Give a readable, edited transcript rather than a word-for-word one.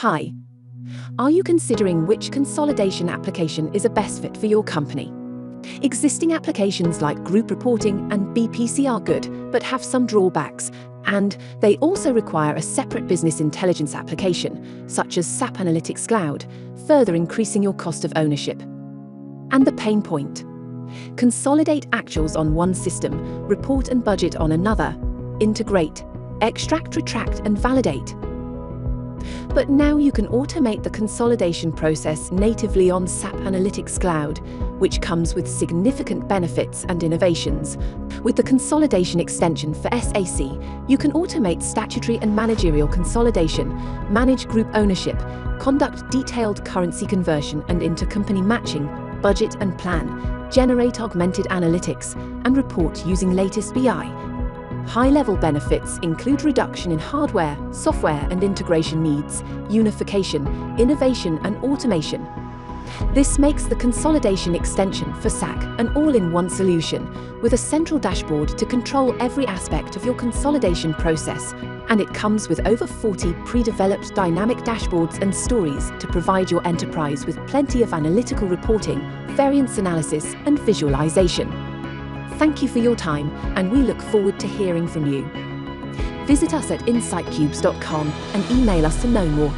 Hi. Are you considering which consolidation application is a best fit for your company? Existing applications like group reporting and BPC are good, but have some drawbacks, and they also require a separate business intelligence application, such as SAP Analytics Cloud, further increasing your cost of ownership. And the pain point: consolidate actuals on one system, report and budget on another, integrate, extract, retract, and validate. But now you can automate the consolidation process natively on SAP Analytics Cloud, which comes with significant benefits and innovations. With the Consolidation Extension for SAC, you can automate statutory and managerial consolidation, manage group ownership, conduct detailed currency conversion and intercompany matching, budget and plan, generate augmented analytics, and report using latest BI. High-level benefits include reduction in hardware, software and integration needs, unification, innovation and automation. This makes the Consolidation Extension for SAC an all-in-one solution, with a central dashboard to control every aspect of your consolidation process, and it comes with over 40 pre-developed dynamic dashboards and stories to provide your enterprise with plenty of analytical reporting, variance analysis and visualization. Thank you for your time, and we look forward to hearing from you. Visit us at insightcubes.com and email us to know more.